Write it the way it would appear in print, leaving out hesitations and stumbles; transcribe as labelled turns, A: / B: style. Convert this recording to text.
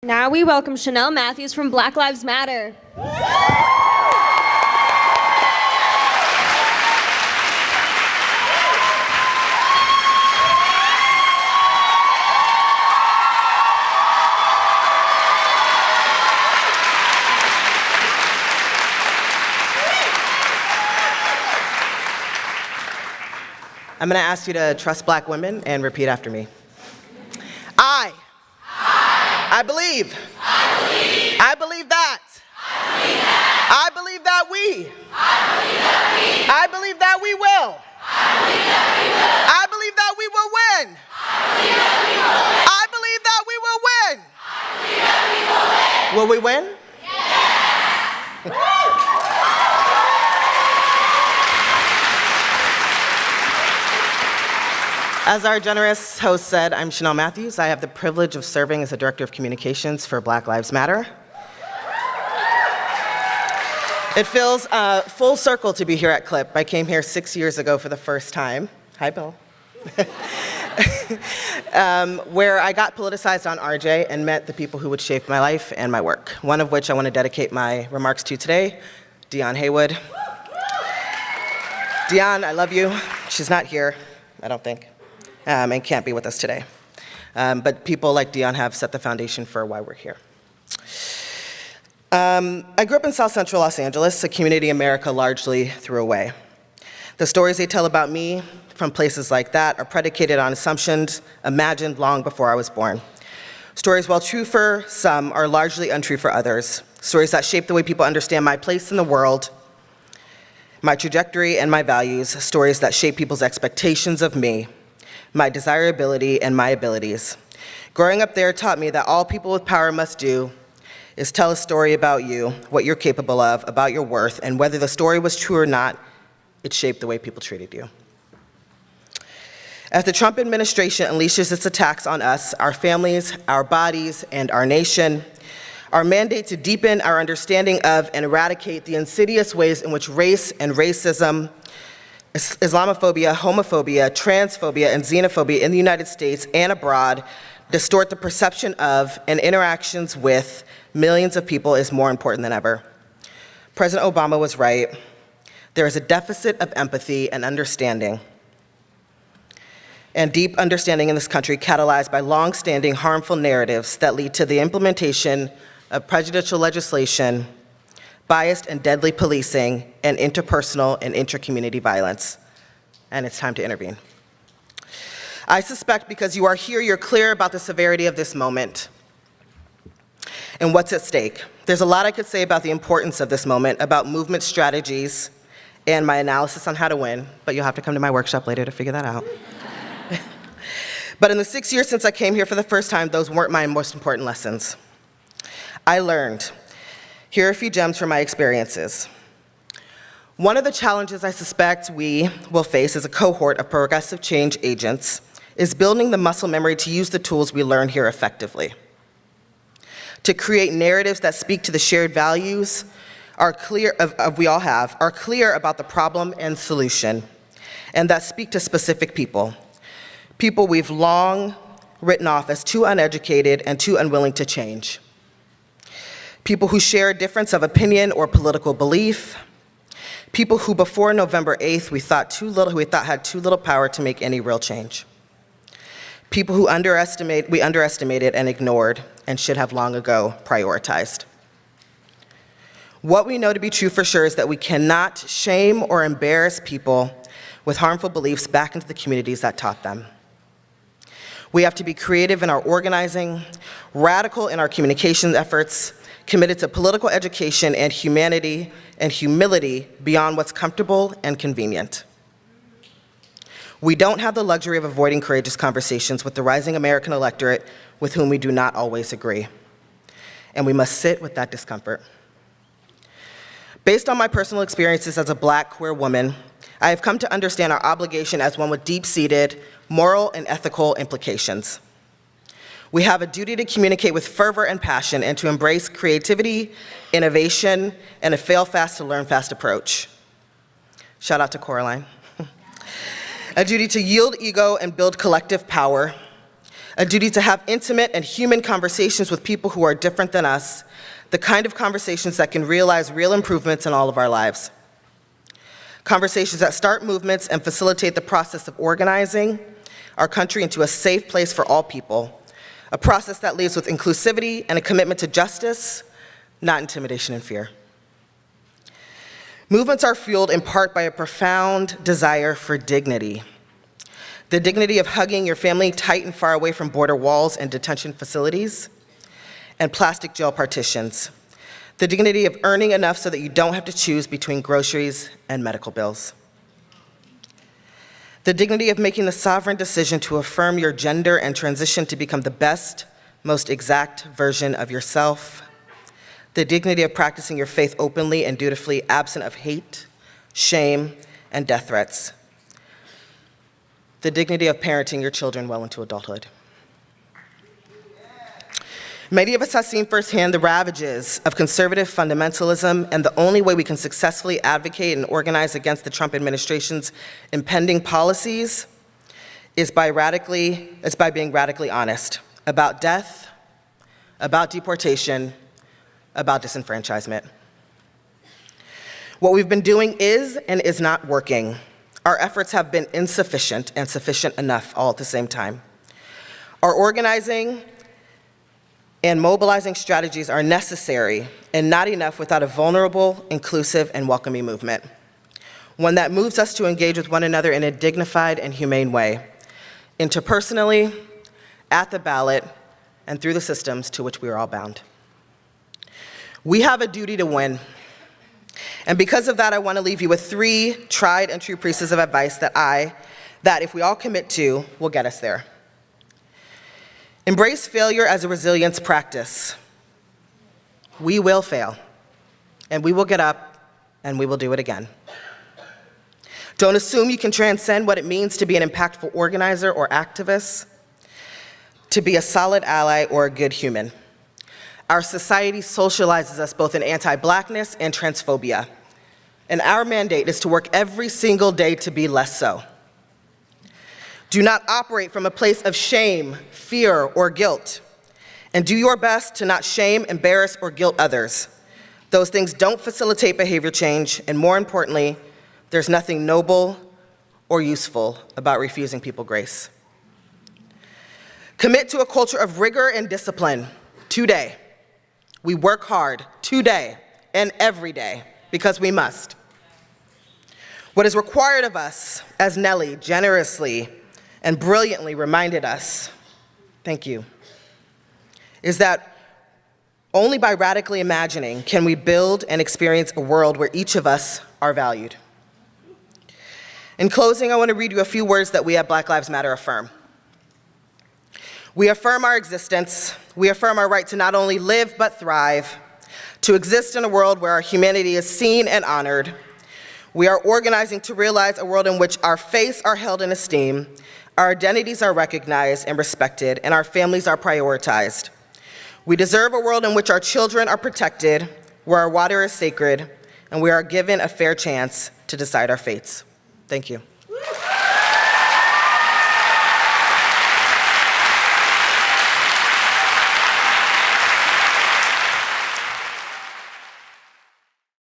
A: Now we welcome Shanelle Matthews from Black Lives Matter.
B: I'm going to ask you to trust black women and repeat after me. I believe. I believe that. I believe that we. I believe that we will. I believe that we will win. I believe that we will win. Will we win? Yes. As our generous host said, I'm Shanelle Matthews. I have the privilege of serving as the Director of Communications for Black Lives Matter. It feels full circle to be here at CLPP. I came here 6 years ago for the first time. Hi, Bill. Where I got politicized on RJ and met the people who would shape my life and my work, one of which I want to dedicate my remarks to today, Deon Haywood. Deon, I love you. She's not here, I don't think. And can't be with us today. But people like Deon have set the foundation for why we're here. I grew up in South Central Los Angeles, a community America largely threw away. The stories they tell about me from places like that are predicated on assumptions imagined long before I was born. Stories, while true for some, are largely untrue for others. Stories that shape the way people understand my place in the world, my trajectory and my values. Stories that shape people's expectations of me, my desirability, and my abilities. Growing up there taught me that all people with power must do is tell a story about you, what you're capable of, about your worth, and whether the story was true or not, it shaped the way people treated you. As the Trump administration unleashes its attacks on us, our families, our bodies, and our nation, our mandate to deepen our understanding of and eradicate the insidious ways in which race and racism, Islamophobia, homophobia, transphobia, and xenophobia in the United States and abroad distort the perception of and interactions with millions of people is more important than ever. President Obama was right. There is a deficit of empathy and understanding, and deep understanding in this country catalyzed by long-standing harmful narratives that lead to the implementation of prejudicial legislation, biased and deadly policing, and interpersonal and intra-community violence. And it's time to intervene. I suspect because you are here, you're clear about the severity of this moment and what's at stake. There's a lot I could say about the importance of this moment, about movement strategies, and my analysis on how to win, but you'll have to come to my workshop later to figure that out. But in the 6 years since I came here for the first time, those weren't my most important lessons. I learned. Here are a few gems from my experiences. One of the challenges I suspect we will face as a cohort of progressive change agents is building the muscle memory to use the tools we learn here effectively, to create narratives that speak to the shared values we all have, are clear about the problem and solution, and that speak to specific people we've long written off as too uneducated and too unwilling to change. People who share a difference of opinion or political belief, people who before November 8th we thought had too little power to make any real change. People who we underestimated and ignored and should have long ago prioritized. What we know to be true for sure is that we cannot shame or embarrass people with harmful beliefs back into the communities that taught them. We have to be creative in our organizing, radical in our communications efforts, committed to political education and humanity and humility beyond what's comfortable and convenient. We don't have the luxury of avoiding courageous conversations with the rising American electorate with whom we do not always agree, and we must sit with that discomfort. Based on my personal experiences as a Black queer woman, I have come to understand our obligation as one with deep-seated moral and ethical implications. We have a duty to communicate with fervor and passion and to embrace creativity, innovation, and a fail fast to learn fast approach. Shout out to Coraline. A duty to yield ego and build collective power. a duty to have intimate and human conversations with people who are different than us, the kind of conversations that can realize real improvements in all of our lives. Conversations that start movements and facilitate the process of organizing our country into a safe place for all people, a process that leads with inclusivity and a commitment to justice, not intimidation and fear. Movements are fueled in part by a profound desire for dignity. The dignity of hugging your family tight and far away from border walls and detention facilities and plastic jail partitions. The dignity of earning enough so that you don't have to choose between groceries and medical bills. The dignity of making the sovereign decision to affirm your gender and transition to become the best, most exact version of yourself. The dignity of practicing your faith openly and dutifully, absent of hate, shame, and death threats. The dignity of parenting your children well into adulthood. Many of us have seen firsthand the ravages of conservative fundamentalism, and the only way we can successfully advocate and organize against the Trump administration's impending policies is by being radically honest about death, about deportation, about disenfranchisement. What we've been doing is and is not working. Our efforts have been insufficient and sufficient enough all at the same time. Our organizing and mobilizing strategies are necessary and not enough without a vulnerable, inclusive, and welcoming movement. One that moves us to engage with one another in a dignified and humane way, interpersonally, at the ballot, and through the systems to which we are all bound. We have a duty to win. And because of that, I want to leave you with 3 tried and true pieces of advice that if we all commit to, will get us there. Embrace failure as a resilience practice. We will fail, and we will get up, and we will do it again. Don't assume you can transcend what it means to be an impactful organizer or activist, to be a solid ally or a good human. Our society socializes us both in anti-Blackness and transphobia, and our mandate is to work every single day to be less so. Do not operate from a place of shame, fear, or guilt, and do your best to not shame, embarrass, or guilt others. Those things don't facilitate behavior change, and more importantly, there's nothing noble or useful about refusing people grace. Commit to a culture of rigor and discipline today. We work hard today and every day because we must. What is required of us, as Nellie generously and brilliantly reminded us, thank you, is that only by radically imagining can we build and experience a world where each of us are valued. In closing, I want to read you a few words that we at Black Lives Matter affirm. We affirm our existence. We affirm our right to not only live but thrive, to exist in a world where our humanity is seen and honored. We are organizing to realize a world in which our faiths are held in esteem, our identities are recognized and respected, and our families are prioritized. We deserve a world in which our children are protected, where our water is sacred, and we are given a fair chance to decide our fates. Thank you.